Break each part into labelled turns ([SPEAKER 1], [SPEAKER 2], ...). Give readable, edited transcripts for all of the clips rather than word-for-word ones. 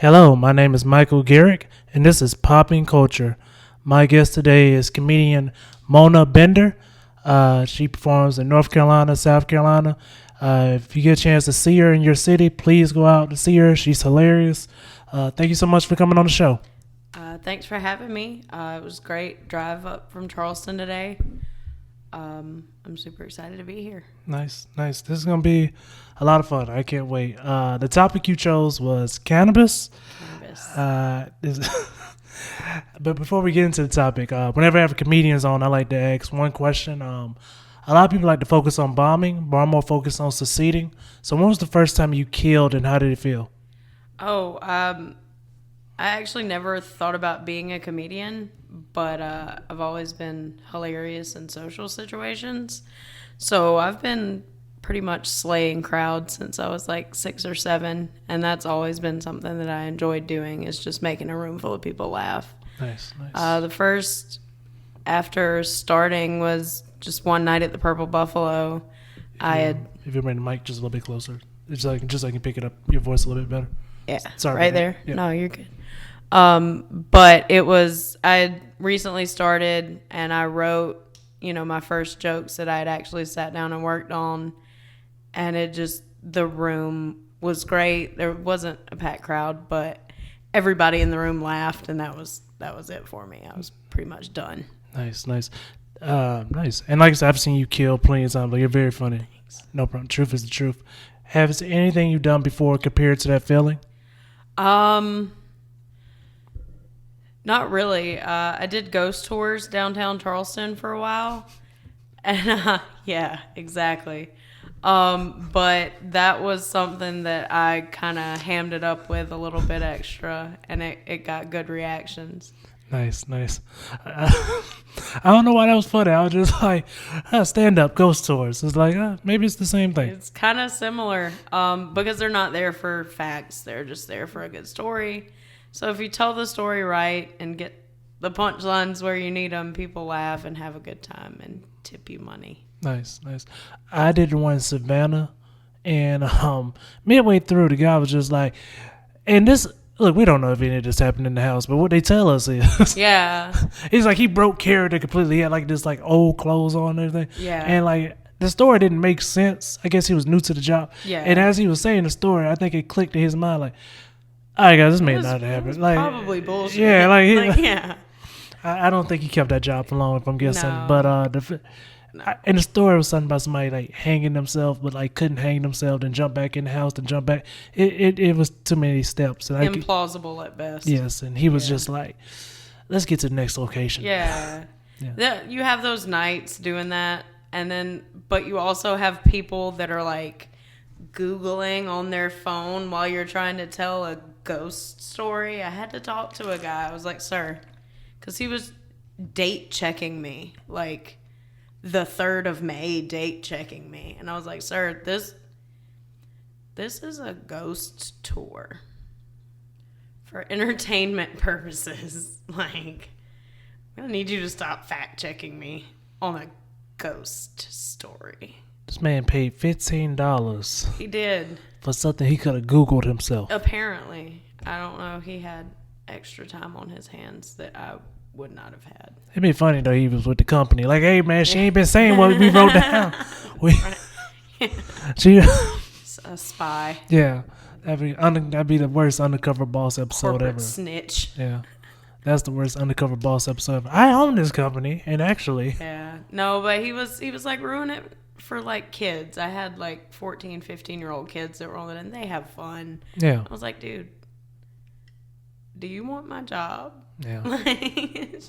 [SPEAKER 1] Hello, my name is Michael Garrick, and this is PoppinCulture. My guest today is comedian Mona Bender. She performs in North Carolina, South Carolina. If you get a chance to see her in your city, please go out to see her. She's hilarious. Thank you so much for coming on the show.
[SPEAKER 2] Thanks for having me. It was a great drive up from Charleston today. I'm super excited to be here.
[SPEAKER 1] Nice. This is going to be a lot of fun. I can't wait. The topic you chose was cannabis. But before we get into the topic, whenever I have comedians on, I like to ask one question. A lot of people like to focus on bombing, but I'm more focused on succeeding. So when was the first time you killed and how did it feel?
[SPEAKER 2] I actually never thought about being a comedian, but I've always been hilarious in social situations. So I've been pretty much slaying crowds since I was like 6 or 7, and that's always been something that I enjoyed doing, is just making a room full of people laugh.
[SPEAKER 1] Nice.
[SPEAKER 2] The first after starting was just one night at the Purple Buffalo.
[SPEAKER 1] If you bring the mic just a little bit closer, just so I can pick it up your voice a little bit better.
[SPEAKER 2] Yeah,
[SPEAKER 1] sorry
[SPEAKER 2] right there.
[SPEAKER 1] Yeah.
[SPEAKER 2] No, you're good. But it was, I had recently started and I wrote, my first jokes that I had actually sat down and worked on, and the room was great. There wasn't a packed crowd, but everybody in the room laughed, and that was it for me. I was pretty much done.
[SPEAKER 1] Nice. Nice. And like I said, I've seen you kill plenty of times, but you're very funny.
[SPEAKER 2] Thanks.
[SPEAKER 1] No problem. Truth is the truth. Has anything you've done before compared to that feeling?
[SPEAKER 2] Not really. I did ghost tours downtown Charleston for a while. And yeah, exactly. But that was something that I kind of hammed it up with a little bit extra, and it got good reactions.
[SPEAKER 1] Nice. I don't know why that was funny. I was just like, stand-up ghost tours. It's like, maybe it's the same thing.
[SPEAKER 2] It's kind of similar because they're not there for facts. They're just there for a good story. So if you tell the story right and get the punchlines where you need them, people laugh and have a good time and tip you money.
[SPEAKER 1] Nice. I did one in Savannah, and midway through, the guy was just like, and this, look, we don't know if any of this happened in the house, but what they tell us is,
[SPEAKER 2] yeah,
[SPEAKER 1] he's like, he broke character completely. He had like this like old clothes on and everything.
[SPEAKER 2] Yeah.
[SPEAKER 1] And like the story didn't make sense. I guess he was new to the job.
[SPEAKER 2] Yeah.
[SPEAKER 1] And as he was saying the story, I think it clicked in his mind like, all right, guys, this may not happen. Like,
[SPEAKER 2] probably bullshit.
[SPEAKER 1] Yeah,
[SPEAKER 2] yeah.
[SPEAKER 1] I don't think he kept that job for long, if I'm guessing.
[SPEAKER 2] No.
[SPEAKER 1] But and the story was something about somebody like hanging themselves, but like couldn't hang themselves, and jump back in the house, and jump back. It was too many steps. And
[SPEAKER 2] implausible at best.
[SPEAKER 1] Yes, and he was just like, let's get to the next location.
[SPEAKER 2] Yeah. You have those nights doing that, but you also have people that are like Googling on their phone while you're trying to tell a ghost story. I had to talk to a guy. I was like, sir, because he was date checking me, like the 3rd of May date checking me. And I was like, sir, this is a ghost tour for entertainment purposes. Like, I'm going to need you to stop fact checking me on a ghost story.
[SPEAKER 1] This man paid $15.
[SPEAKER 2] He did.
[SPEAKER 1] For something he could have Googled himself.
[SPEAKER 2] Apparently. I don't know. He had extra time on his hands that I would not have had.
[SPEAKER 1] It'd be funny, though, he was with the company. Like, hey, man, she ain't been saying what we wrote down. She
[SPEAKER 2] a spy.
[SPEAKER 1] Yeah. That'd be the worst undercover boss episode
[SPEAKER 2] Corporate
[SPEAKER 1] ever.
[SPEAKER 2] Snitch.
[SPEAKER 1] Yeah. That's the worst undercover boss episode ever. I own this company, and actually.
[SPEAKER 2] Yeah. No, but he was like ruining it for like kids. I had like 14, 15-year-old kids that were on it, and they have fun.
[SPEAKER 1] Yeah.
[SPEAKER 2] I was like, dude, do you want my job?
[SPEAKER 1] Yeah.
[SPEAKER 2] Like,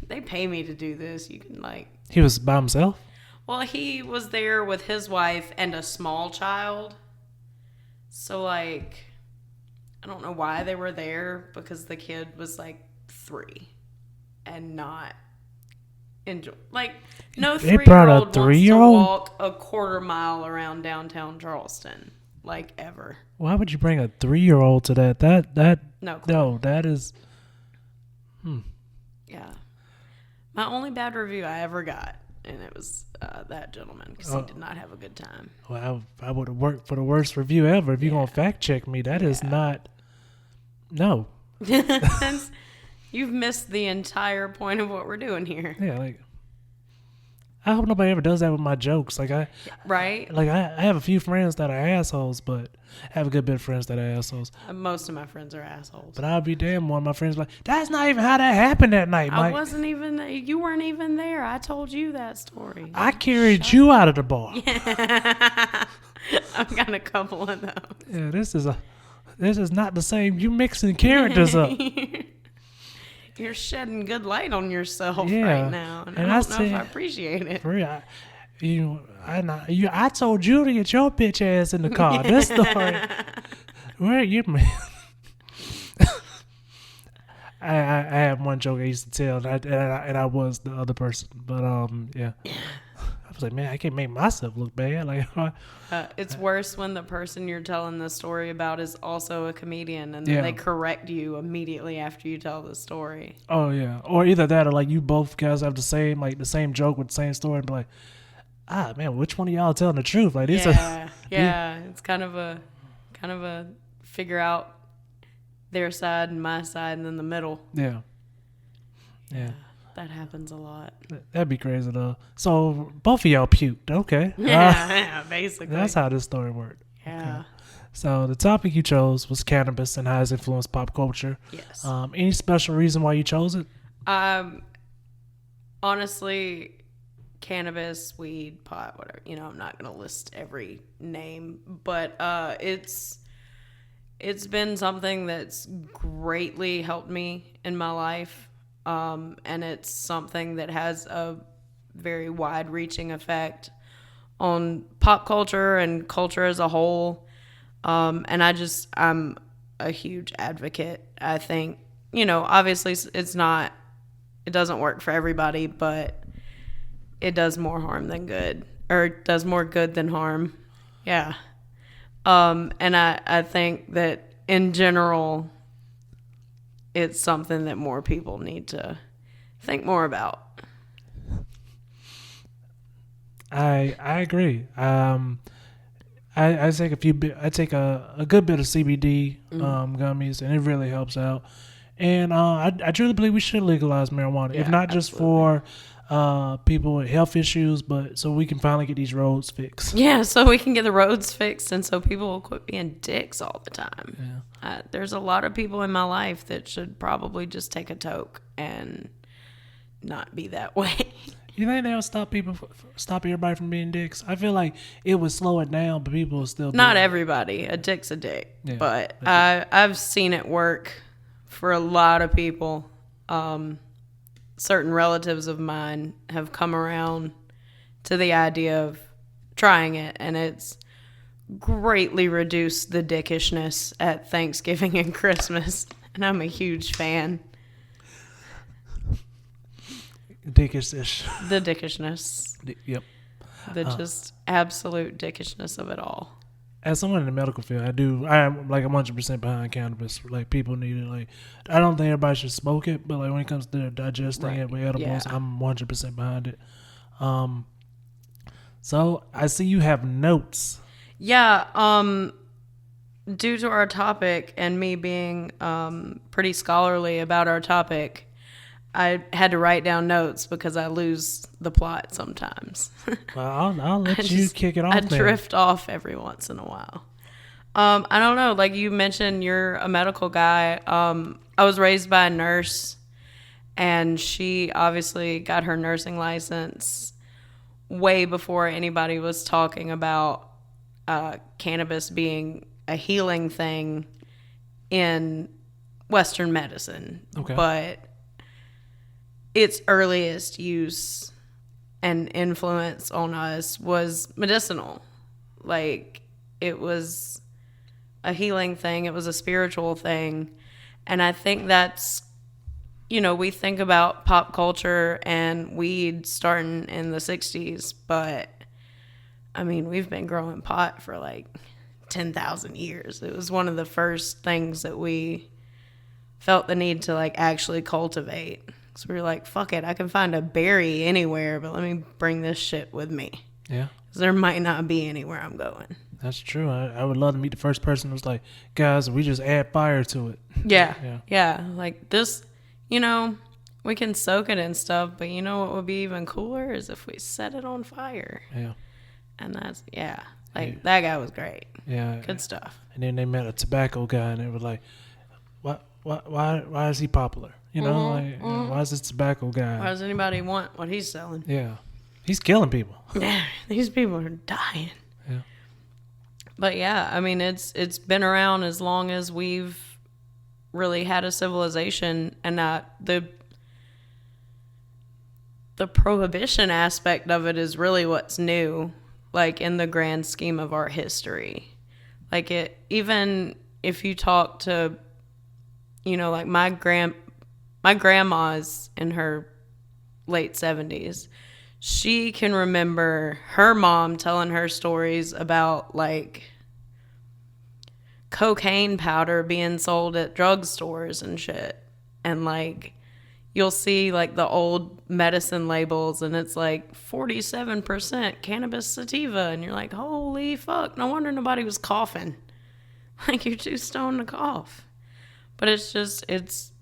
[SPEAKER 2] they pay me to do this. You can like.
[SPEAKER 1] He was by himself?
[SPEAKER 2] Well, he was there with his wife and a small child. So like, I don't know why they were there, because the kid was like 3 and not enjoy. Like, no 3-year-old wants to walk a quarter mile around downtown Charleston, like, ever.
[SPEAKER 1] Why would you bring a 3-year-old to that? No, that is.
[SPEAKER 2] Yeah. My only bad review I ever got, and it was that gentleman, because he did not have a good time.
[SPEAKER 1] Well, I would have worked for the worst review ever. If you're going to fact check me, that is not No.
[SPEAKER 2] You've missed the entire point of what we're doing here.
[SPEAKER 1] Yeah, like, I hope nobody ever does that with my jokes. Like,
[SPEAKER 2] Right?
[SPEAKER 1] Like, I have a few friends that are assholes, but I have a good bit of friends that are assholes.
[SPEAKER 2] Most of my friends are assholes.
[SPEAKER 1] But I'll be damned, one of my friends like, that's not even how that happened that night, Mike.
[SPEAKER 2] I wasn't even, you weren't even there. I told you that story.
[SPEAKER 1] I carried you out of the bar.
[SPEAKER 2] Yeah. I've got a couple of those.
[SPEAKER 1] Yeah, this is not the same. You mixing characters up.
[SPEAKER 2] You're shedding good light on yourself
[SPEAKER 1] Yeah.
[SPEAKER 2] right now. And
[SPEAKER 1] And
[SPEAKER 2] I don't know if I appreciate it.
[SPEAKER 1] For real, I told you to get your bitch ass in the car. This story. Where you man? I had one joke I used to tell, and I was the other person. But yeah. I was like, man, I can't make myself look bad. Like,
[SPEAKER 2] it's worse when the person you're telling the story about is also a comedian, and then they correct you immediately after you tell the story.
[SPEAKER 1] Oh yeah, or either that, or like you both guys have the same joke with the same story, and be like, man, which one of y'all telling the truth? Like, this
[SPEAKER 2] yeah, it's kind of a figure out their side and my side, and then the middle.
[SPEAKER 1] Yeah.
[SPEAKER 2] That happens a lot.
[SPEAKER 1] That'd be crazy though. So both of y'all puked. Okay.
[SPEAKER 2] Yeah, basically.
[SPEAKER 1] That's how this story worked.
[SPEAKER 2] Yeah.
[SPEAKER 1] Okay. So the topic you chose was cannabis and how it's influenced pop culture.
[SPEAKER 2] Yes.
[SPEAKER 1] Any special reason why you chose it?
[SPEAKER 2] Honestly, cannabis, weed, pot, whatever. I'm not gonna list every name, but it's been something that's greatly helped me in my life. And it's something that has a very wide-reaching effect on pop culture and culture as a whole. And I'm a huge advocate. I think, obviously it doesn't work for everybody, but it does more harm than good, or it does more good than harm. Yeah. And I think that in general, it's something that more people need to think more about.
[SPEAKER 1] I agree. I take a good bit of CBD gummies, and it really helps out. And I truly believe we should legalize marijuana, if not just for people with health issues, but so we can finally get these roads fixed.
[SPEAKER 2] Yeah, so we can get the roads fixed, and so people will quit being dicks all the time.
[SPEAKER 1] Yeah.
[SPEAKER 2] There's a lot of people in my life that should probably just take a toke and not be that way.
[SPEAKER 1] You think they'll stop everybody from being dicks? I feel like it would slow it down, but people will still.
[SPEAKER 2] Not everybody. A dick's a dick.
[SPEAKER 1] Yeah,
[SPEAKER 2] but I've seen it work for a lot of people. Certain relatives of mine have come around to the idea of trying it, and it's greatly reduced the dickishness at Thanksgiving and Christmas, and I'm a huge fan.
[SPEAKER 1] Dickish.
[SPEAKER 2] The dickishness.
[SPEAKER 1] Yep.
[SPEAKER 2] The just absolute dickishness of it all.
[SPEAKER 1] As someone in the medical field, I am like 100% behind cannabis. Like, people need it. Like, I don't think everybody should smoke it, but like when it comes to digesting it with edibles, I'm 100% behind it. So I see you have notes.
[SPEAKER 2] Yeah. Due to our topic and me being pretty scholarly about our topic, I had to write down notes because I lose the plot sometimes.
[SPEAKER 1] Well, I'll let you kick it off.
[SPEAKER 2] I drift off every once in a while. I don't know. Like you mentioned, you're a medical guy. I was raised by a nurse, and she obviously got her nursing license way before anybody was talking about cannabis being a healing thing in Western medicine.
[SPEAKER 1] Okay.
[SPEAKER 2] But its earliest use and influence on us was medicinal. Like, it was a healing thing. It was a spiritual thing. And I think that's, we think about pop culture and weed starting in the 60s, but I mean, we've been growing pot for like 10,000 years. It was one of the first things that we felt the need to like actually cultivate. So we were like, fuck it, I can find a berry anywhere, but let me bring this shit with me.
[SPEAKER 1] Yeah.
[SPEAKER 2] Because there might not be anywhere I'm going.
[SPEAKER 1] That's true. I would love to meet the first person who's like, guys, we just add fire to it.
[SPEAKER 2] Yeah. Like this, we can soak it and stuff, but you know what would be even cooler is if we set it on fire.
[SPEAKER 1] Yeah.
[SPEAKER 2] And that's, that guy was great.
[SPEAKER 1] Yeah.
[SPEAKER 2] Good stuff.
[SPEAKER 1] And then they met a tobacco guy, and they were like, why is he popular? Why is this tobacco guy?
[SPEAKER 2] Why does anybody want what he's selling?
[SPEAKER 1] Yeah. He's killing people.
[SPEAKER 2] Yeah. These people are dying.
[SPEAKER 1] Yeah.
[SPEAKER 2] But yeah, I mean, it's been around as long as we've really had a civilization, and the prohibition aspect of it is really what's new, like in the grand scheme of our history. Like even if you talk to, like my grandma's in her late 70s, she can remember her mom telling her stories about like cocaine powder being sold at drugstores and shit. And like you'll see like the old medicine labels and it's like 47% cannabis sativa. And you're like, holy fuck, no wonder nobody was coughing. Like you're too stoned to cough. But it's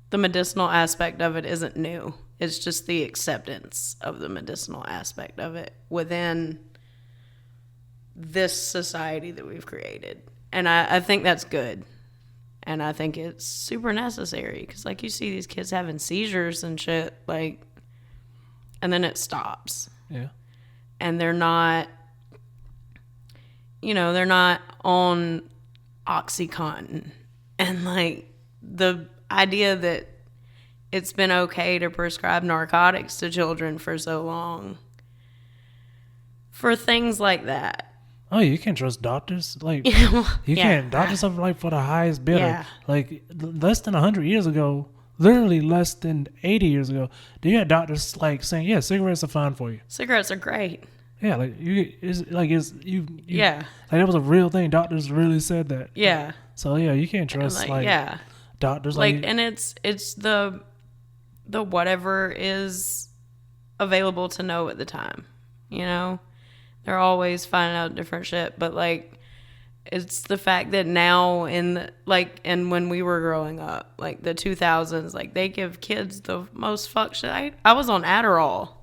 [SPEAKER 2] the medicinal aspect of it isn't new. It's just the acceptance of the medicinal aspect of it within this society that we've created. And I think that's good. And I think it's super necessary because, like, you see these kids having seizures and shit, like, and then it stops.
[SPEAKER 1] Yeah.
[SPEAKER 2] And they're not, they're not on OxyContin. And, like, the idea that it's been okay to prescribe narcotics to children for so long for things like that.
[SPEAKER 1] Oh, you can't trust doctors. Like, you can't. Doctors are like for the highest bidder.
[SPEAKER 2] Yeah.
[SPEAKER 1] Like, less than 100 years ago, literally less than 80 years ago, you had doctors like saying, "Yeah, cigarettes are fine for you.
[SPEAKER 2] Cigarettes are great."
[SPEAKER 1] Yeah, like like
[SPEAKER 2] yeah,
[SPEAKER 1] like it was a real thing. Doctors really said that.
[SPEAKER 2] Yeah.
[SPEAKER 1] So yeah, you can't trust doctors.
[SPEAKER 2] And it's the whatever is available to know at the time. They're always finding out different shit, but like it's the fact that now and when we were growing up, like the 2000s, like they give kids the most fuck shit. I was on Adderall,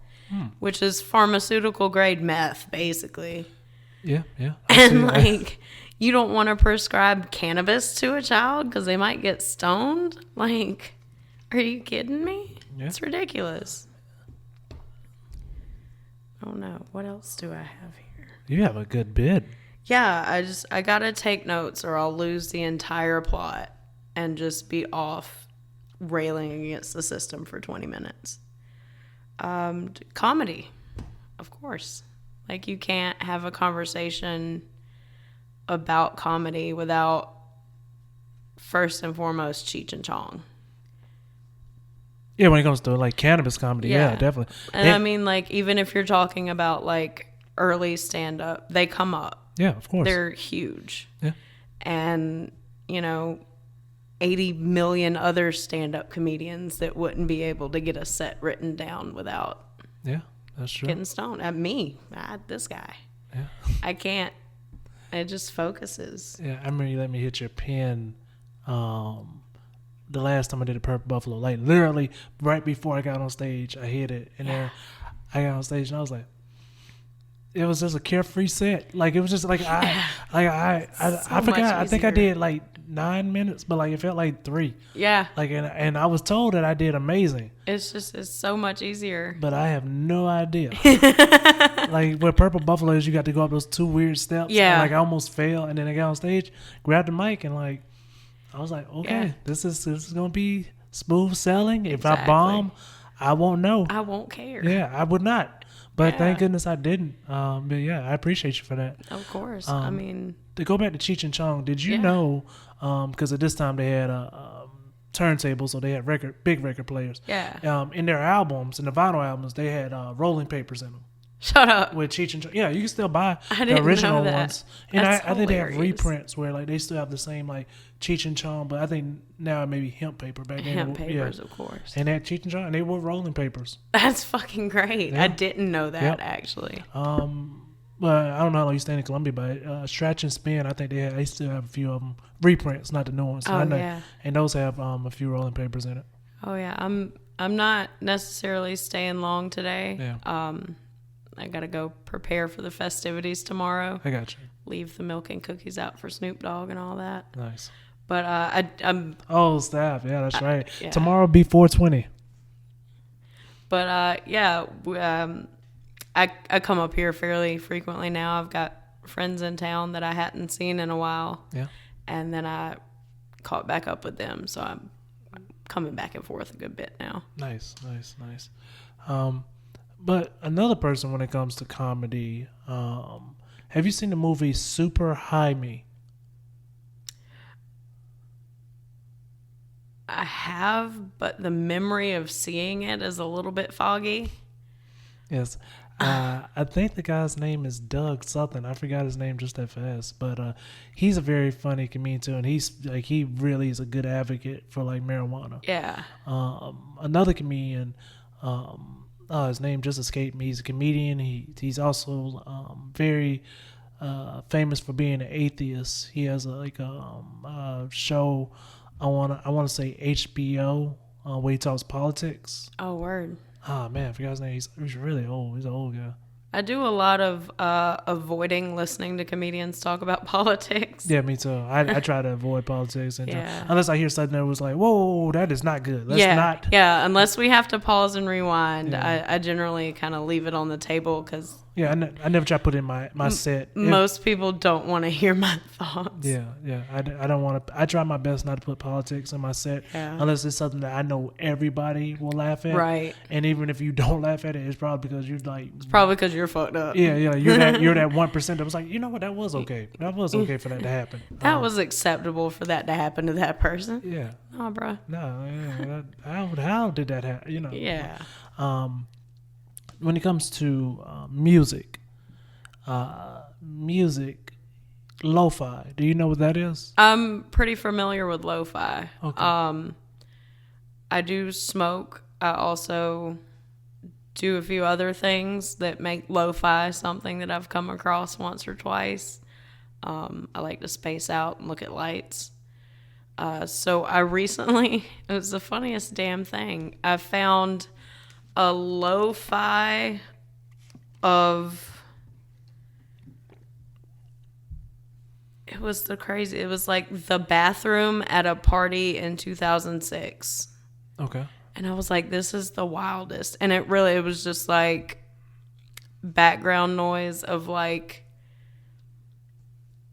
[SPEAKER 2] which is pharmaceutical grade meth, basically.
[SPEAKER 1] Yeah.
[SPEAKER 2] And you don't want to prescribe cannabis to a child because they might get stoned. Like, are you kidding me? Yeah. It's ridiculous. Oh no, what else do I have here?
[SPEAKER 1] You have a good bid.
[SPEAKER 2] Yeah, I gotta take notes or I'll lose the entire plot and just be off railing against the system for 20 minutes. Comedy, of course. Like you can't have a conversation about comedy without first and foremost Cheech and Chong.
[SPEAKER 1] Yeah, when it comes to like cannabis comedy, yeah definitely.
[SPEAKER 2] And I mean, like, even if you're talking about like early stand up, they come up.
[SPEAKER 1] Yeah, of course.
[SPEAKER 2] They're huge.
[SPEAKER 1] Yeah.
[SPEAKER 2] And, 80 million other stand up comedians that wouldn't be able to get a set written down without
[SPEAKER 1] that's true.
[SPEAKER 2] Getting stoned. At me, this guy.
[SPEAKER 1] Yeah.
[SPEAKER 2] I can't. It just focuses.
[SPEAKER 1] Yeah, I remember you let me hit your pen the last time I did a Purple Buffalo, like literally right before I got on stage, I hit it, and then I got on stage and I was like, it was just a carefree set. Like it was just like I forgot. I think I did like 9 minutes, but like it felt like 3.
[SPEAKER 2] Yeah.
[SPEAKER 1] Like and I was told that I did amazing.
[SPEAKER 2] It's so much easier.
[SPEAKER 1] But I have no idea. Like with Purple Buffalo is you got to go up those 2 weird steps.
[SPEAKER 2] Yeah.
[SPEAKER 1] And like I almost fell, and then I got on stage, grabbed the mic, and like. I was like, okay, this is gonna be smooth sailing. If I bomb, I won't know.
[SPEAKER 2] I won't care.
[SPEAKER 1] Yeah, I would not. But thank goodness I didn't. But yeah, I appreciate you for that.
[SPEAKER 2] Of course. I mean,
[SPEAKER 1] to go back to Cheech and Chong, did you know? Because at this time they had turntables, so they had big record players.
[SPEAKER 2] Yeah.
[SPEAKER 1] In their albums, in the vinyl albums, they had rolling papers in them.
[SPEAKER 2] Shut up.
[SPEAKER 1] With Cheech and Chong. Yeah, you can still buy
[SPEAKER 2] the
[SPEAKER 1] original ones. And I think they have
[SPEAKER 2] hilarious.
[SPEAKER 1] reprints where like they still have the same like Cheech and Chong, but I think now it may be hemp paper back then.
[SPEAKER 2] Hemp papers, of course.
[SPEAKER 1] And they had Cheech and Chong, and they were rolling papers.
[SPEAKER 2] That's fucking great.
[SPEAKER 1] Yeah.
[SPEAKER 2] I didn't know that actually.
[SPEAKER 1] Well, I don't know how long you stay in Columbia, but Stretch and Spin, I think they still have a few of them reprints, not the new ones.
[SPEAKER 2] Oh,
[SPEAKER 1] I know,
[SPEAKER 2] yeah.
[SPEAKER 1] and those have a few rolling papers in it.
[SPEAKER 2] Oh yeah, I'm not necessarily staying long today.
[SPEAKER 1] Yeah.
[SPEAKER 2] I gotta go prepare for the festivities tomorrow.
[SPEAKER 1] I got you.
[SPEAKER 2] Leave the milk and cookies out for Snoop Dogg and all that.
[SPEAKER 1] Nice.
[SPEAKER 2] But I'm.
[SPEAKER 1] Oh, staff. Yeah, that's right.
[SPEAKER 2] Yeah.
[SPEAKER 1] Tomorrow be 420.
[SPEAKER 2] But yeah, I come up here fairly frequently now. I've got friends in town that I hadn't seen in a while.
[SPEAKER 1] Yeah.
[SPEAKER 2] And then I caught back up with them, so I'm coming back and forth a good bit now.
[SPEAKER 1] Nice. But another person when it comes to comedy, have you seen the movie Super High Me?
[SPEAKER 2] I have, but the memory of seeing it is a little bit foggy.
[SPEAKER 1] Yes. I think the guy's name is Doug something. I forgot his name just that fast. But he's a very funny comedian too, and he really is a good advocate for like marijuana.
[SPEAKER 2] Yeah.
[SPEAKER 1] Another comedian, his name just escaped me. He's a comedian. He's also very famous for being an atheist. He has a show. I want to say HBO where he talks politics.
[SPEAKER 2] Oh, word.
[SPEAKER 1] Oh man, I forgot his name. He's really old. He's an old guy.
[SPEAKER 2] I do a lot of avoiding listening to comedians talk about politics.
[SPEAKER 1] Yeah, me too. I try to avoid politics, and
[SPEAKER 2] Yeah.
[SPEAKER 1] unless I hear something that was like, "Whoa, that is not good." Let's
[SPEAKER 2] yeah,
[SPEAKER 1] not.
[SPEAKER 2] yeah. Unless we have to pause and rewind,
[SPEAKER 1] Yeah.
[SPEAKER 2] I generally kind of leave it on the table because
[SPEAKER 1] Yeah, I never try to put in my set.
[SPEAKER 2] most people don't want to hear my thoughts.
[SPEAKER 1] Yeah. I don't want to. I try my best not to put politics in my set
[SPEAKER 2] Yeah.
[SPEAKER 1] unless it's something that I know everybody will laugh at.
[SPEAKER 2] Right.
[SPEAKER 1] And even if you don't laugh at it, it's probably because you're like.
[SPEAKER 2] It's probably because you're fucked up.
[SPEAKER 1] Yeah, you're that 1% that was like, you know what, that was okay. That was okay for that to happen.
[SPEAKER 2] That was acceptable for that to happen to that person.
[SPEAKER 1] Yeah.
[SPEAKER 2] Oh, bro.
[SPEAKER 1] No, yeah, how did that happen? You know.
[SPEAKER 2] Yeah.
[SPEAKER 1] When it comes to music, lo-fi. Do you know what that is?
[SPEAKER 2] I'm pretty familiar with lo-fi.
[SPEAKER 1] Okay.
[SPEAKER 2] I do smoke. I also do a few other things that make lo-fi something that I've come across once or twice. I like to space out and look at lights. So I recently, it was the funniest damn thing. I found a lo-fi of, it was like the bathroom at a party in 2006.
[SPEAKER 1] Okay.
[SPEAKER 2] And I was like, this is the wildest. And it was just like background noise of like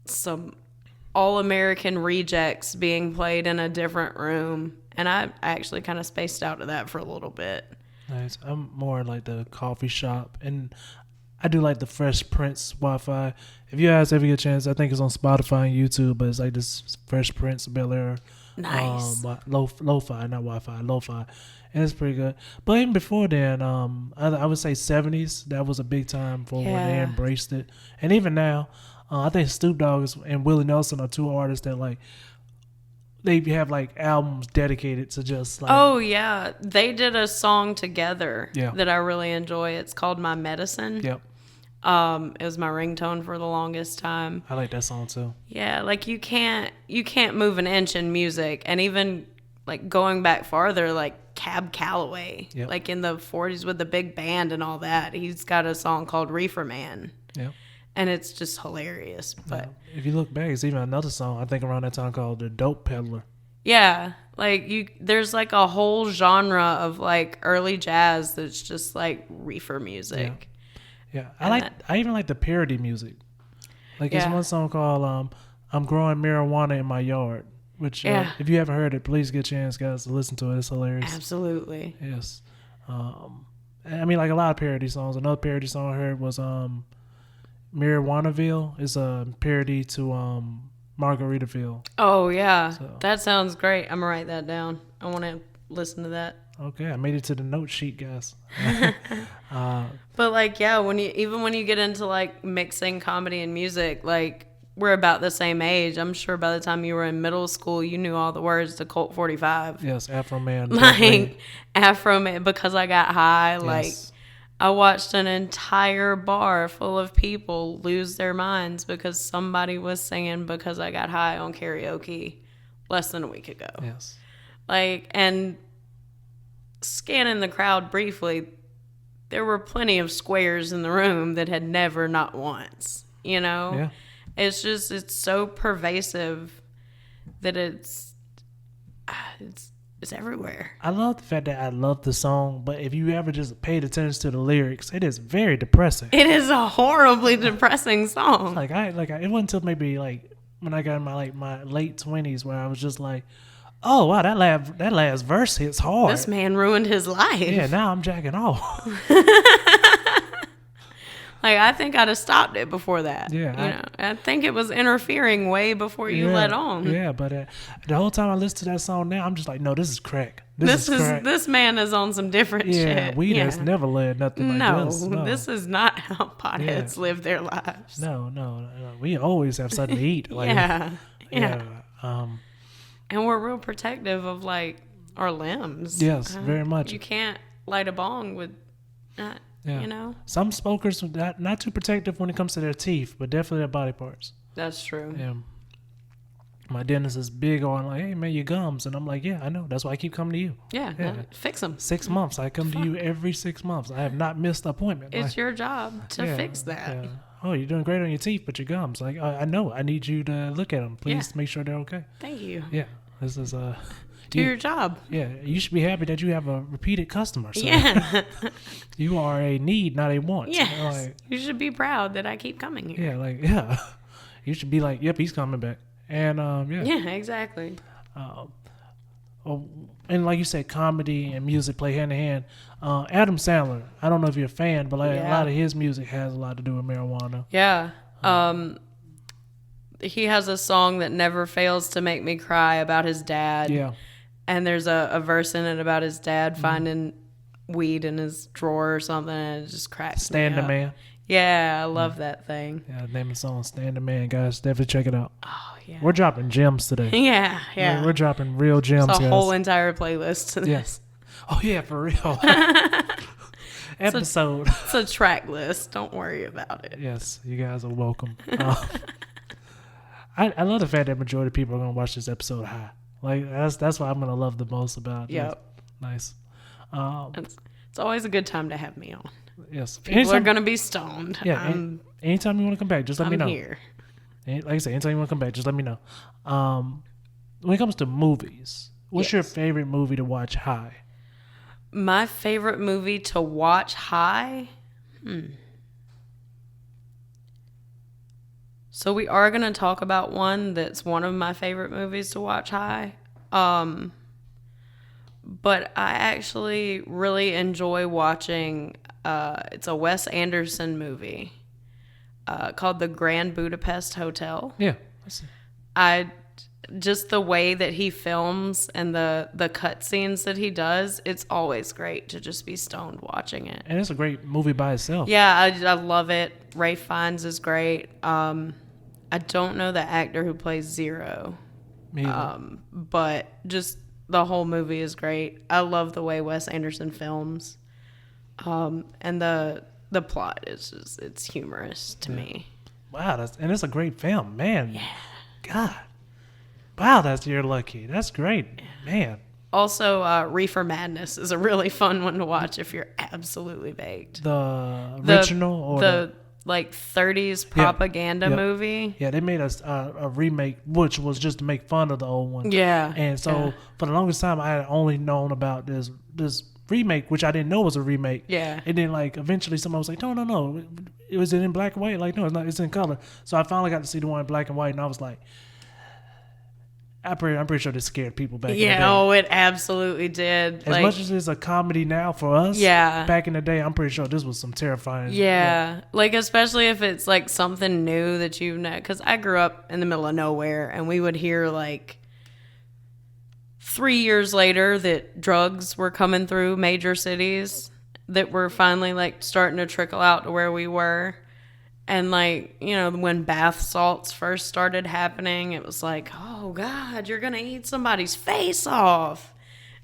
[SPEAKER 2] some All-American Rejects being played in a different room. And I actually kind of spaced out of that for a little bit.
[SPEAKER 1] Nice. I'm more like the coffee shop, and I do like the Fresh Prince Wi-Fi. If you guys ever get a chance, I think it's on Spotify and YouTube, but it's like this Fresh Prince Bel Air.
[SPEAKER 2] Nice.
[SPEAKER 1] Lo-fi, not Wi-Fi, lo-fi. And it's pretty good. But even before then, I would say 70s, that was a big time for when they embraced it. And even now, I think Snoop Dogg and Willie Nelson are two artists that like, they have like albums dedicated to just like.
[SPEAKER 2] Oh yeah, they did a song together
[SPEAKER 1] Yeah.
[SPEAKER 2] that I really enjoy. It's called My Medicine.
[SPEAKER 1] Yep.
[SPEAKER 2] It was my ringtone for the longest time.
[SPEAKER 1] I like that song too.
[SPEAKER 2] Yeah, like you can't move an inch in music, and even like going back farther, like Cab Calloway,
[SPEAKER 1] Yep.
[SPEAKER 2] like in the 40s with the big band and all that. He's got a song called Reefer Man.
[SPEAKER 1] Yep.
[SPEAKER 2] And it's just hilarious. But
[SPEAKER 1] if you look back, it's even another song I think around that time called The Dope Peddler.
[SPEAKER 2] yeah, like there's like a whole genre of like early jazz that's just like reefer music.
[SPEAKER 1] Yeah, I even like the parody music. Like there's one song called "I'm Growing Marijuana in My Yard," which if you haven't heard it, please get a chance, guys, to listen to it. It's hilarious.
[SPEAKER 2] Absolutely.
[SPEAKER 1] Yes. I mean, like a lot of parody songs. Another parody song I heard was Marijuanaville. It's a parody to Margaritaville.
[SPEAKER 2] Oh yeah,
[SPEAKER 1] So-
[SPEAKER 2] that sounds great. I'm gonna write that down. I want to listen to that.
[SPEAKER 1] Okay, I made it to the note sheet, guys.
[SPEAKER 2] But like, yeah, when you get into like mixing comedy and music, like we're about the same age. I'm sure by the time you were in middle school, you knew all the words to Colt 45.
[SPEAKER 1] Yes, Afro Man.
[SPEAKER 2] Like Afro Man, Because I Got High.
[SPEAKER 1] Yes.
[SPEAKER 2] Like I watched an entire bar full of people lose their minds because somebody was singing Because I Got High on karaoke less than a week ago.
[SPEAKER 1] Yes.
[SPEAKER 2] Like, and scanning the crowd briefly, there were plenty of squares in the room that had never, not once, you know?
[SPEAKER 1] Yeah.
[SPEAKER 2] It's just, it's so pervasive that it's everywhere.
[SPEAKER 1] I love the fact that I love the song, but if you ever just paid attention to the lyrics, it is very depressing.
[SPEAKER 2] It is a horribly depressing song.
[SPEAKER 1] Like it wasn't until maybe like when I got in my late 20s where I was just like, oh wow, that last verse hits hard.
[SPEAKER 2] This man ruined his life.
[SPEAKER 1] Yeah, now I'm jacking off.
[SPEAKER 2] Like, I think I'd have stopped it before that.
[SPEAKER 1] Yeah.
[SPEAKER 2] I think it was interfering way before you let on.
[SPEAKER 1] Yeah, but the whole time I listen to that song now, I'm just like, no, this is crack. This
[SPEAKER 2] man is on some different shit.
[SPEAKER 1] Yeah, weed has never led nothing like this. No,
[SPEAKER 2] this is not how potheads live their lives.
[SPEAKER 1] No. We always have something to eat. Like,
[SPEAKER 2] yeah. And we're real protective of, like, our limbs.
[SPEAKER 1] Yes, very much.
[SPEAKER 2] You can't light a bong with that.
[SPEAKER 1] Yeah.
[SPEAKER 2] You know?
[SPEAKER 1] Some smokers are not too protective when it comes to their teeth, but definitely their body parts.
[SPEAKER 2] That's true.
[SPEAKER 1] Yeah. My dentist is big on like, hey man, your gums, and I'm like, yeah, I know. That's why I keep coming to you.
[SPEAKER 2] Yeah. Fix them.
[SPEAKER 1] 6 months, I come to you every 6 months. I have not missed an appointment.
[SPEAKER 2] It's your job to fix that.
[SPEAKER 1] Yeah. Oh, you're doing great on your teeth, but your gums, like I know. I need you to look at them. Please make sure they're okay.
[SPEAKER 2] Thank you.
[SPEAKER 1] Yeah. This is
[SPEAKER 2] Do your job.
[SPEAKER 1] Yeah, you should be happy that you have a repeated customer. So
[SPEAKER 2] Yeah.
[SPEAKER 1] you are a need, not a want.
[SPEAKER 2] Yes.
[SPEAKER 1] Like,
[SPEAKER 2] you should be proud that I keep coming here.
[SPEAKER 1] Yeah, you should be like, yep, he's coming back. And
[SPEAKER 2] Yeah, exactly.
[SPEAKER 1] And like you said, comedy and music play hand in hand. Adam Sandler, I don't know if you're a fan, but like a lot of his music has a lot to do with marijuana.
[SPEAKER 2] Yeah. He has a song that never fails to make me cry about his dad.
[SPEAKER 1] Yeah.
[SPEAKER 2] And there's a verse in it about his dad finding weed in his drawer or something, and it just cracks
[SPEAKER 1] Stand
[SPEAKER 2] me
[SPEAKER 1] the
[SPEAKER 2] up.
[SPEAKER 1] Man.
[SPEAKER 2] Yeah, I love that thing.
[SPEAKER 1] Yeah, the name of the song, Stand the Man, guys. Definitely check it out.
[SPEAKER 2] Oh, yeah.
[SPEAKER 1] We're dropping gems today.
[SPEAKER 2] Yeah.
[SPEAKER 1] Like, we're dropping real gems,
[SPEAKER 2] It's a
[SPEAKER 1] guys.
[SPEAKER 2] whole entire playlist to this.
[SPEAKER 1] Yes. Oh, yeah, for real. Episode.
[SPEAKER 2] It's a track list. Don't worry about it.
[SPEAKER 1] Yes, you guys are welcome. I love the fact that majority of people are going to watch this episode high. Like, that's what I'm going to love the most about it.
[SPEAKER 2] Yep.
[SPEAKER 1] Nice.
[SPEAKER 2] It's always a good time to have me on.
[SPEAKER 1] Yes.
[SPEAKER 2] People are going to be stoned.
[SPEAKER 1] Yeah. Anytime you want to come back, just let me know.
[SPEAKER 2] I'm here.
[SPEAKER 1] Like I said, anytime you want to come back, just let me know. When it comes to movies, what's your favorite movie to watch high?
[SPEAKER 2] My favorite movie to watch high? So we are going to talk about one that's one of my favorite movies to watch high. But I actually really enjoy watching, it's a Wes Anderson movie called The Grand Budapest Hotel.
[SPEAKER 1] Yeah.
[SPEAKER 2] Just the way that he films and the cut scenes that he does, it's always great to just be stoned watching it.
[SPEAKER 1] And it's a great movie by itself.
[SPEAKER 2] Yeah, I love it. Ralph Fiennes is great. I don't know the actor who plays Zero.
[SPEAKER 1] Me either.
[SPEAKER 2] But just the whole movie is great. I love the way Wes Anderson films. And the plot is just, it's humorous to me.
[SPEAKER 1] Wow, and it's a great film, man.
[SPEAKER 2] Yeah.
[SPEAKER 1] God. Wow, you're lucky. That's great, man.
[SPEAKER 2] Also, Reefer Madness is a really fun one to watch if you're absolutely baked.
[SPEAKER 1] The original or
[SPEAKER 2] the like 30s propaganda movie.
[SPEAKER 1] Yeah, they made a remake, which was just to make fun of the old one.
[SPEAKER 2] Yeah.
[SPEAKER 1] And so for the longest time, I had only known about this remake, which I didn't know was a remake.
[SPEAKER 2] Yeah.
[SPEAKER 1] And then like eventually someone was like, no, it was in black and white. Like, no, it's not. It's in color. So I finally got to see the one in black and white, and I was like, I'm pretty sure this scared people back in the day.
[SPEAKER 2] Yeah, oh, it absolutely did.
[SPEAKER 1] As much as it's a comedy now for us, back in the day, I'm pretty sure this was some terrifying.
[SPEAKER 2] Yeah, like especially if it's like something new that you've known. Because I grew up in the middle of nowhere, and we would hear like 3 years later that drugs were coming through major cities that were finally like starting to trickle out to where we were. And, like, you know, when bath salts first started happening, it was like, oh, God, you're going to eat somebody's face off.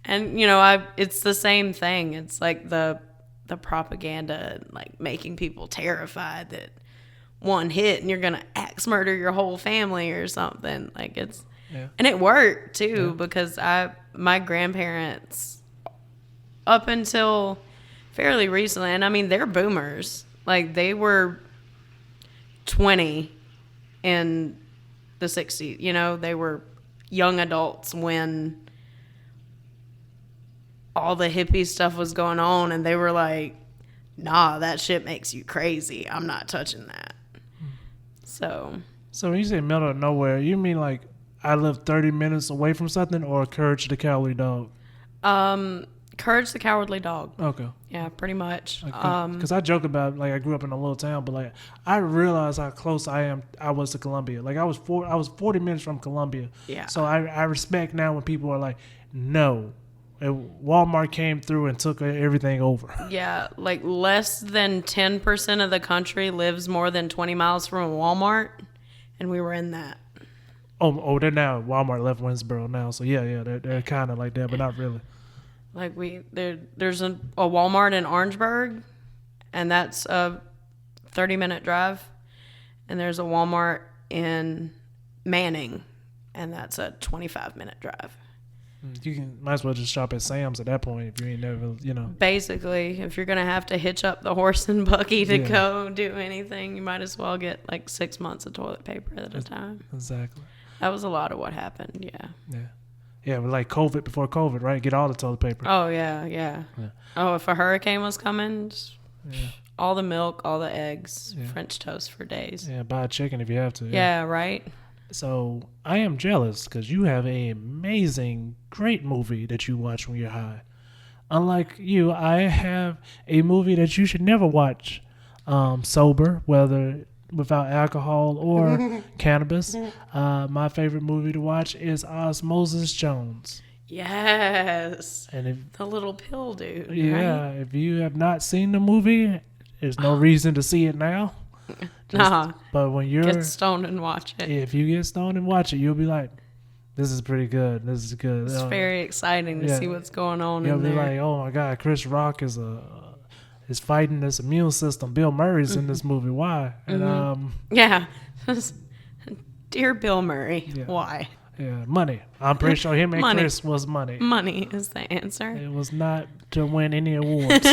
[SPEAKER 2] And, you know, it's the same thing. It's like the the propaganda, like making people terrified that one hit and you're gonna axe murder your whole family or something. Like it's, and it worked too because my grandparents, up until fairly recently, and I mean they're boomers. Like they were 20 in the 60s. You know, they were young adults when all the hippie stuff was going on, and they were like, nah, that shit makes you crazy. I'm not touching that. So
[SPEAKER 1] when you say middle of nowhere, you mean like I live 30 minutes away from something, or Courage the Cowardly Dog?
[SPEAKER 2] Courage the Cowardly Dog.
[SPEAKER 1] Okay.
[SPEAKER 2] Yeah, pretty much.
[SPEAKER 1] Because I joke about, like, I grew up in a little town, but like I realized how close I was to Columbia. Like I was 40 minutes from Columbia.
[SPEAKER 2] Yeah.
[SPEAKER 1] So I respect now when people are like, no, Walmart came through and took everything over.
[SPEAKER 2] Yeah, like less than 10% of the country lives more than 20 miles from a Walmart, and we were in that.
[SPEAKER 1] Oh, they're now Walmart left Winsboro now, so yeah, they're kind of like that, but not really.
[SPEAKER 2] Like there's a Walmart in Orangeburg, and that's a 30-minute drive, and there's a Walmart in Manning, and that's a 25-minute drive.
[SPEAKER 1] You might as well just shop at Sam's at that point if you ain't never, you know.
[SPEAKER 2] Basically, if you're gonna have to hitch up the horse and buggy to go do anything, you might as well get like 6 months of toilet paper at a time.
[SPEAKER 1] Exactly.
[SPEAKER 2] That was a lot of what happened.
[SPEAKER 1] Yeah, but like COVID before COVID, right? Get all the toilet paper.
[SPEAKER 2] Oh yeah. Oh, if a hurricane was coming, just all the milk, all the eggs, French toast for days.
[SPEAKER 1] Yeah, buy a chicken if you have to.
[SPEAKER 2] Yeah, right.
[SPEAKER 1] So I am jealous because you have an amazing, great movie that you watch when you're high. Unlike you, I have a movie that you should never watch sober, whether without alcohol or cannabis. My favorite movie to watch is Osmosis Jones.
[SPEAKER 2] Yes.
[SPEAKER 1] And
[SPEAKER 2] the little pill dude.
[SPEAKER 1] Yeah,
[SPEAKER 2] right?
[SPEAKER 1] if you have not seen the movie, there's no reason to see it now. But when you're
[SPEAKER 2] get stoned and watch it.
[SPEAKER 1] If you get stoned and watch it, you'll be like, this is pretty good. This is good.
[SPEAKER 2] It's very exciting to see what's going on
[SPEAKER 1] you'll
[SPEAKER 2] in
[SPEAKER 1] be
[SPEAKER 2] there.
[SPEAKER 1] Like, oh my God, Chris Rock is fighting this immune system. Bill Murray's in this movie. Why? And
[SPEAKER 2] yeah. Dear Bill Murray, why?
[SPEAKER 1] Yeah, money. I'm pretty sure him and
[SPEAKER 2] money.
[SPEAKER 1] Chris was money.
[SPEAKER 2] Money is the answer.
[SPEAKER 1] It was not to win any awards.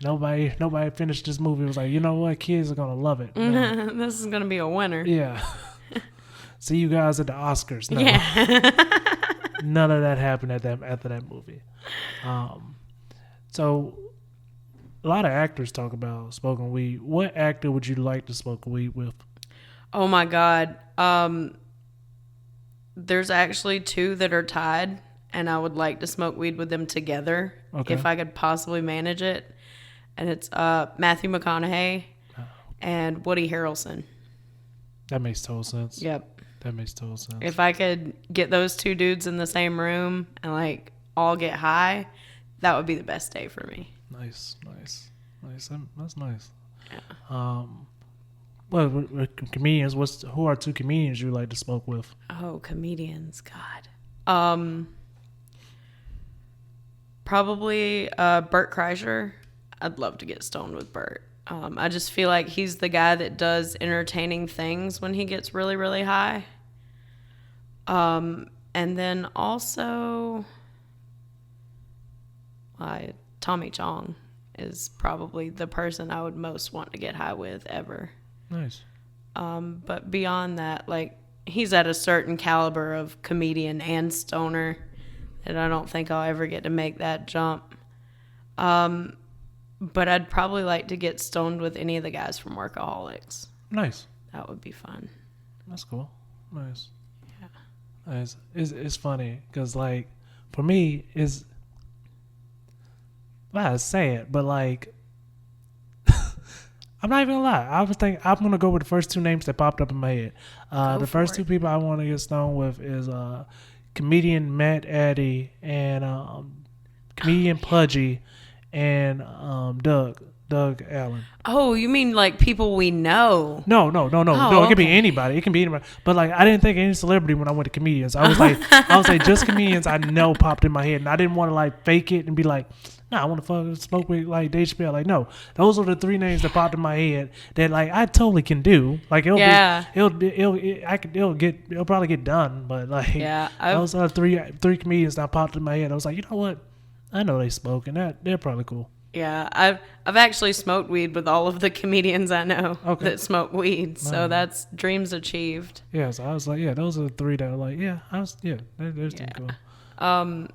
[SPEAKER 1] Nobody finished this movie. Was like, you know what, kids are gonna love it. No.
[SPEAKER 2] This is gonna be a winner.
[SPEAKER 1] Yeah. See you guys at the Oscars. No.
[SPEAKER 2] Yeah.
[SPEAKER 1] None of that happened after that movie. So a lot of actors talk about smoking weed. What actor would you like to smoke weed with?
[SPEAKER 2] Oh my God. There's actually two that are tied, and I would like to smoke weed with them together if I could possibly manage it. And it's Matthew McConaughey and Woody Harrelson.
[SPEAKER 1] That makes total sense.
[SPEAKER 2] Yep.
[SPEAKER 1] That makes total sense.
[SPEAKER 2] If I could get those two dudes in the same room and like all get high, that would be the best day for me.
[SPEAKER 1] Nice. That's nice.
[SPEAKER 2] Yeah.
[SPEAKER 1] Well, comedians. Who are two comedians you like to smoke with?
[SPEAKER 2] Oh, comedians, God. Probably Bert Kreischer. I'd love to get stoned with Bert. I just feel like he's the guy that does entertaining things when he gets really, really high. And then also, Tommy Chong is probably the person I would most want to get high with ever.
[SPEAKER 1] Nice.
[SPEAKER 2] But beyond that, like, he's at a certain caliber of comedian and stoner that I don't think I'll ever get to make that jump. But I'd probably like to get stoned with any of the guys from Workaholics.
[SPEAKER 1] Nice.
[SPEAKER 2] That would be fun.
[SPEAKER 1] That's cool. Nice.
[SPEAKER 2] Yeah.
[SPEAKER 1] Nice. It's funny because, like, for me, it's... Well, I say it, but, like... I'm not even gonna lie. I was thinking I'm gonna go with the first two names that popped up in my head. The first two people I want to get stoned with is comedian Matt Addy and comedian Pudgy and Doug Allen.
[SPEAKER 2] Oh, you mean like people we know?
[SPEAKER 1] No. It could be anybody. It can be anybody. But like, I didn't think of any celebrity when I went to comedians. I was like, just comedians I know popped in my head, and I didn't want to like fake it and be like, Nah, I want to smoke with like Dave Chappelle. Like, no, those are the three names that popped in my head that like I totally can do. Like, it'll probably get done, but like, those are three comedians that popped in my head. I was like, you know what? I know they smoke, and they're probably cool.
[SPEAKER 2] Yeah, I've actually smoked weed with all of the comedians I know that smoke weed, so that's dreams achieved.
[SPEAKER 1] Yeah, so I was like, yeah, those are the three that are like, they're still cool.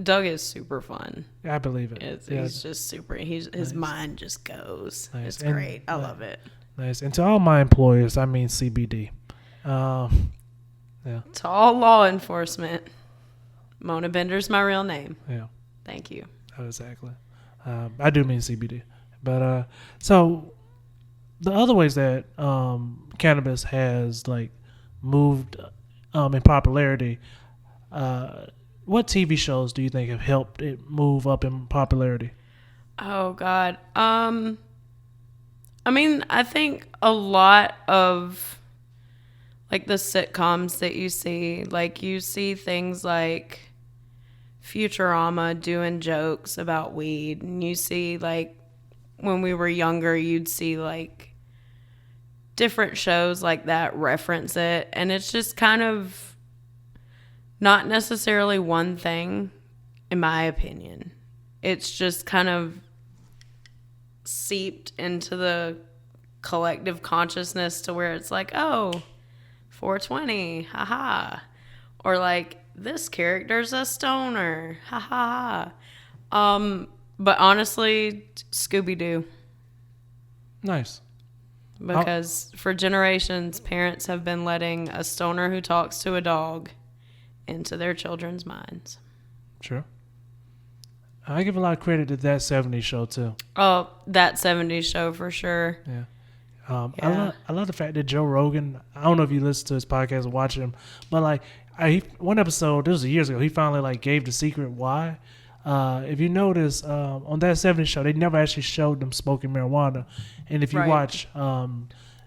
[SPEAKER 2] Doug is super fun.
[SPEAKER 1] I believe it.
[SPEAKER 2] He's just super. His mind just goes.
[SPEAKER 1] Nice.
[SPEAKER 2] It's great. I love it.
[SPEAKER 1] Nice. And to all my employers, I mean CBD. Yeah.
[SPEAKER 2] To all law enforcement, Mona Bender's my real name.
[SPEAKER 1] Yeah.
[SPEAKER 2] Thank you.
[SPEAKER 1] Exactly. I do mean CBD. But so the other ways that cannabis has like moved in popularity, what TV shows do you think have helped it move up in popularity?
[SPEAKER 2] Oh God. I mean, I think a lot of like the sitcoms that you see, like you see things like Futurama doing jokes about weed, and you see like when we were younger, you'd see like different shows like that reference it, and it's just kind of not necessarily one thing, in my opinion. It's just kind of seeped into the collective consciousness to where it's like, oh, 420, haha. Or like, this character's a stoner, haha. But honestly, Scooby-Doo.
[SPEAKER 1] Nice.
[SPEAKER 2] Because for generations, parents have been letting a stoner who talks to a dog into their children's minds.
[SPEAKER 1] Sure. I give a lot of credit to That 70s Show too.
[SPEAKER 2] Oh, That 70s Show for sure.
[SPEAKER 1] Yeah. I love the fact that Joe Rogan, I don't know if you listen to his podcast or watch him, but like one episode, this was years ago, he finally like gave the secret why. If you notice, on That 70s Show, they never actually showed them smoking marijuana. And if you watch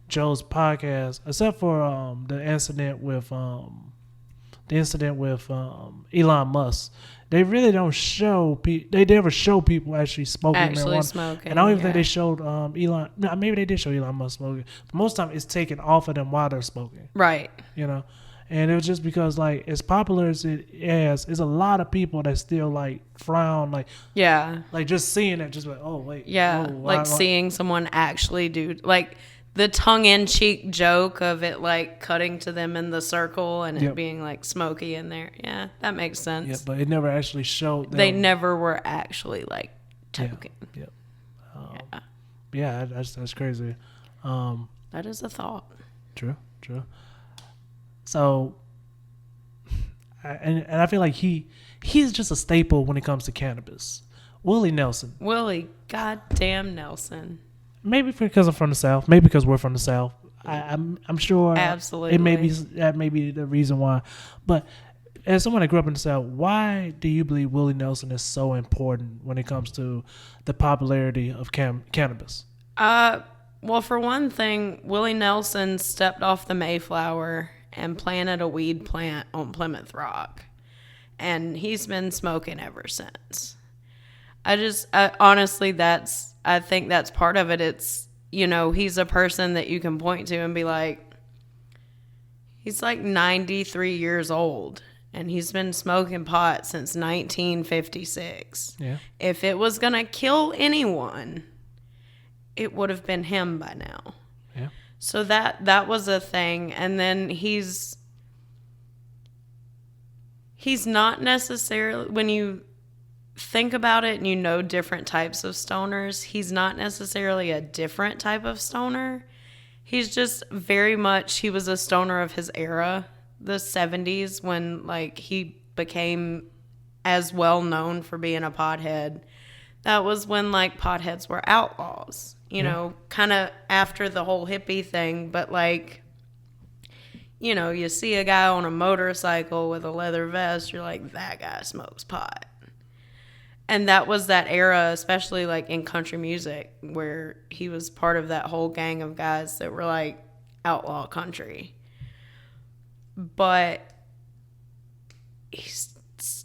[SPEAKER 1] Joe's podcast, except for the incident with Elon Musk, they really don't show they never show people actually smoking marijuana.
[SPEAKER 2] Smoking,
[SPEAKER 1] and I don't even think they showed Elon. No, maybe they did show Elon Musk smoking. But most of the time, it's taken off of them while they're smoking.
[SPEAKER 2] Right.
[SPEAKER 1] You know, and it was just because like as popular as it is, there's a lot of people that still like frown, like like just seeing it, just like
[SPEAKER 2] seeing someone actually do like the tongue-in-cheek joke of it, like cutting to them in the circle and it being like smoky in there. Yeah, that makes sense.
[SPEAKER 1] Yeah, but it never actually showed them.
[SPEAKER 2] They never were actually like toking.
[SPEAKER 1] Yeah. That's crazy.
[SPEAKER 2] That is a thought.
[SPEAKER 1] True. So, and I feel like he's just a staple when it comes to cannabis. Willie goddamn Nelson. Maybe because I'm from the South. Maybe because we're from the South. I'm sure.
[SPEAKER 2] Absolutely.
[SPEAKER 1] That may be the reason why. But as someone that grew up in the South, why do you believe Willie Nelson is so important when it comes to the popularity of cannabis?
[SPEAKER 2] Well, for one thing, Willie Nelson stepped off the Mayflower and planted a weed plant on Plymouth Rock. And he's been smoking ever since. Honestly, I think that's part of it. It's, he's a person that you can point to and be like, he's like 93 years old and he's been smoking pot since 1956. Yeah. If it was going to kill anyone, it would have been him by now. Yeah. So that was a thing. And then he's not necessarily, when you think about it and different types of stoners, he's not necessarily a different type of stoner. He's just very much, he was a stoner of his era, the 70s, when like he became as well known for being a pothead. That was when like potheads were outlaws, kind of after the whole hippie thing. But like, you see a guy on a motorcycle with a leather vest, you're like, that guy smokes pot. And that was that era, especially like in country music, where he was part of that whole gang of guys that were like outlaw country. But he's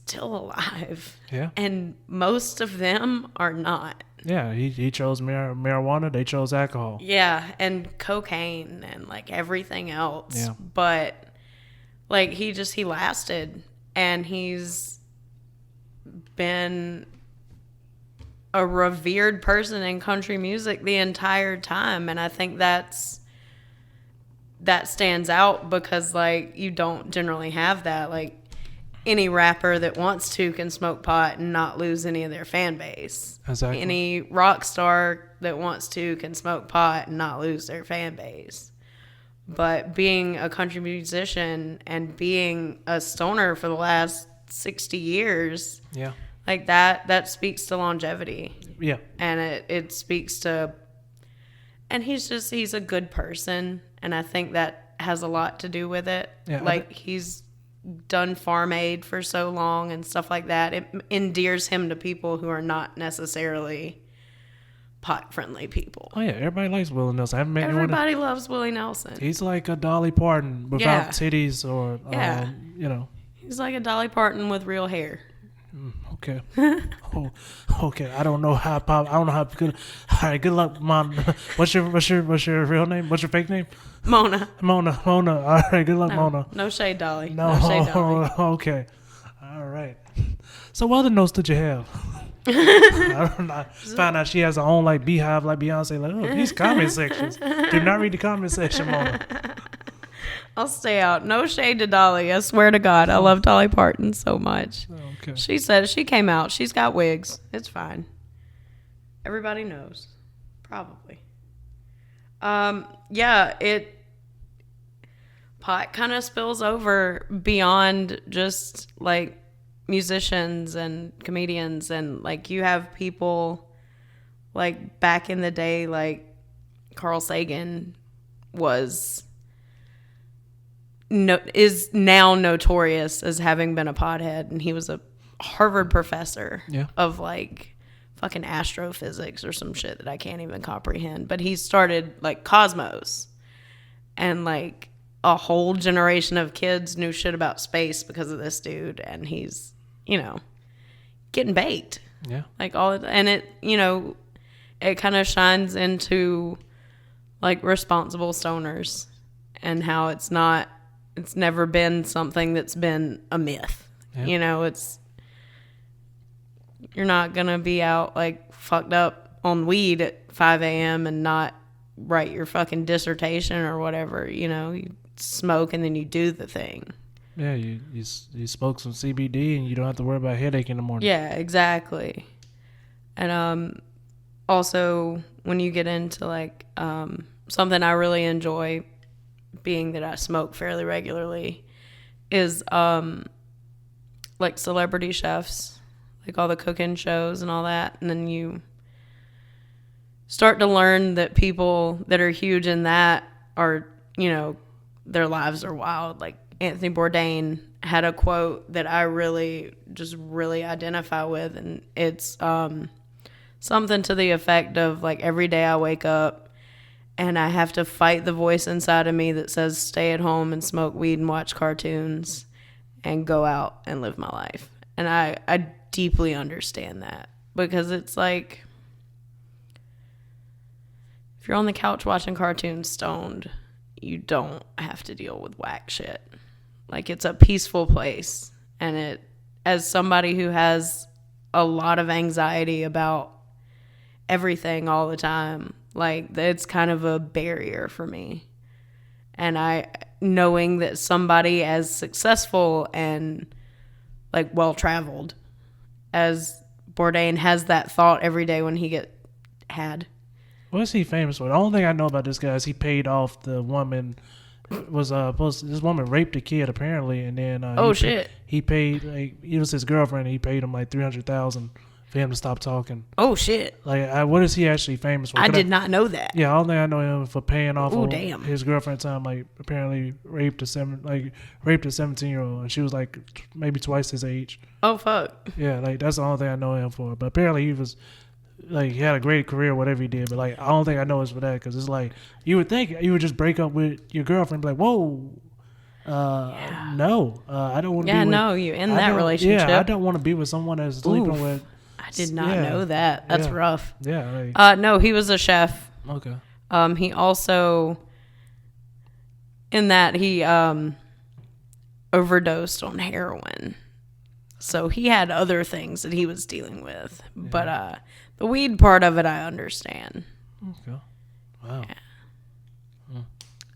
[SPEAKER 2] still alive.
[SPEAKER 1] Yeah.
[SPEAKER 2] And most of them are not.
[SPEAKER 1] Yeah, he chose marijuana. They chose alcohol.
[SPEAKER 2] Yeah, and cocaine and like everything else.
[SPEAKER 1] Yeah.
[SPEAKER 2] But like he lasted, and he's been a revered person in country music the entire time, and I think that stands out because like you don't generally have that. Like any rapper that wants to can smoke pot and not lose any of their fan base.
[SPEAKER 1] Exactly.
[SPEAKER 2] Any rock star that wants to can smoke pot and not lose their fan base. But being a country musician and being a stoner for the last 60 years,
[SPEAKER 1] yeah,
[SPEAKER 2] like that speaks to longevity.
[SPEAKER 1] Yeah.
[SPEAKER 2] And it speaks to, and he's a good person, and I think that has a lot to do with it.
[SPEAKER 1] Yeah,
[SPEAKER 2] like he's done Farm Aid for so long and stuff like that. It endears him to people who are not necessarily pot friendly people.
[SPEAKER 1] Oh yeah, everybody likes Willie Nelson. I haven't met
[SPEAKER 2] Everybody loves Willie Nelson.
[SPEAKER 1] He's like a Dolly Parton without titties, or
[SPEAKER 2] He's like a Dolly Parton with real hair.
[SPEAKER 1] Okay. Okay. I don't know how good. All right. Good luck, Mom. What's your real name? What's your fake name?
[SPEAKER 2] Mona.
[SPEAKER 1] All right. Good luck, Mona.
[SPEAKER 2] No shade, Dolly.
[SPEAKER 1] No
[SPEAKER 2] shade, Dolly.
[SPEAKER 1] Okay. All right. So what other notes did you have? I don't know. Found out she has her own like beehive like Beyonce. Like, oh, these comment sections. Do not read the comment section, Mona.
[SPEAKER 2] I'll stay out. No shade to Dolly. I swear to God, I love Dolly Parton so much.
[SPEAKER 1] Okay.
[SPEAKER 2] She said she came out. She's got wigs. It's fine. Everybody knows. Probably. Pot kind of spills over beyond just like musicians and comedians, and like you have people like back in the day, like Carl Sagan is now notorious as having been a pothead, and he was a Harvard professor of like fucking astrophysics or some shit that I can't even comprehend. But he started like Cosmos, and like a whole generation of kids knew shit about space because of this dude, and he's, getting baked.
[SPEAKER 1] Yeah.
[SPEAKER 2] Like and it, it kind of shines into like responsible stoners and how it's never been something that's been a myth. Yeah. You're not going to be out like fucked up on weed at 5 a.m. and not write your fucking dissertation or whatever. You smoke and then you do the thing.
[SPEAKER 1] Yeah, you smoke some CBD and you don't have to worry about headache in the morning.
[SPEAKER 2] Yeah, exactly. And also when you get into like something I really enjoy, being that I smoke fairly regularly, is like celebrity chefs, like all the cooking shows and all that. And then you start to learn that people that are huge in that are, their lives are wild. Like Anthony Bourdain had a quote that I really identify with, and it's something to the effect of like, every day I wake up and I have to fight the voice inside of me that says stay at home and smoke weed and watch cartoons and go out and live my life. And I deeply understand that, because it's like, if you're on the couch watching cartoons stoned, you don't have to deal with whack shit. Like, it's a peaceful place. And it, as somebody who has a lot of anxiety about everything all the time, like, it's kind of a barrier for me. And knowing that somebody as successful and like well-traveled as Bourdain has that thought every day when he had.
[SPEAKER 1] What's he famous for? The only thing I know about this guy is he paid off the woman. This woman raped a kid apparently, and then he paid, like, it was his girlfriend. And he paid him like $300,000 for him to stop talking.
[SPEAKER 2] Oh shit!
[SPEAKER 1] Like, what is he actually famous for?
[SPEAKER 2] I did not know that.
[SPEAKER 1] Yeah, all thing I know him for paying off his girlfriend time. Like, apparently raped a 17-year-old, and she was like maybe twice his age.
[SPEAKER 2] Oh fuck!
[SPEAKER 1] Yeah, like, that's the only thing I know him for. But apparently he was. Like, he had a great career, whatever he did, but like, I don't think I know it's for that, because it's like, you would think you would just break up with your girlfriend and be like, whoa, No. I don't want to be with...
[SPEAKER 2] no, you end that relationship.
[SPEAKER 1] Yeah, I don't want to be with someone that's sleeping with...
[SPEAKER 2] I did not know that. That's rough.
[SPEAKER 1] Yeah.
[SPEAKER 2] No, he was a chef.
[SPEAKER 1] Okay.
[SPEAKER 2] He also... In that, he overdosed on heroin. So he had other things that he was dealing with. Yeah. But the weed part of it, I understand.
[SPEAKER 1] Okay. Wow.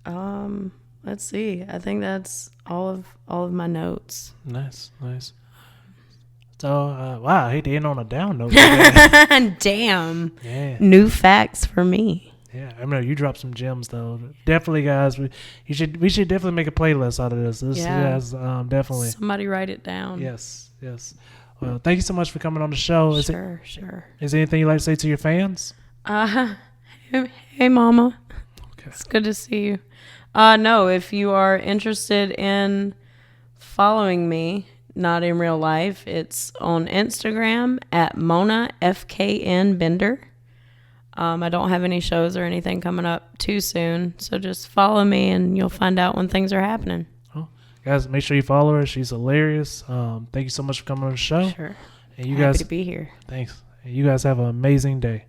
[SPEAKER 2] Yeah. Let's see. I think that's all of my notes.
[SPEAKER 1] Nice. So, wow, I hate to end on a down note.
[SPEAKER 2] Damn. Yeah. New facts for me.
[SPEAKER 1] Yeah, I mean, you dropped some gems though. Definitely, guys, we should definitely make a playlist out of this. Definitely.
[SPEAKER 2] Somebody write it down.
[SPEAKER 1] Yes. Well, thank you so much for coming on the show.
[SPEAKER 2] Sure.
[SPEAKER 1] Is there anything you'd like to say to your fans?
[SPEAKER 2] Hey, Mama. Okay. It's good to see you. No, if you are interested in following me, not in real life, it's on Instagram at Mona FKN Bender. I don't have any shows or anything coming up too soon, so just follow me and you'll find out when things are happening.
[SPEAKER 1] Oh, guys, make sure you follow her. She's hilarious. Thank you so much for coming on the show.
[SPEAKER 2] Sure.
[SPEAKER 1] And you
[SPEAKER 2] Happy
[SPEAKER 1] guys
[SPEAKER 2] to be here.
[SPEAKER 1] Thanks. And you guys have an amazing day.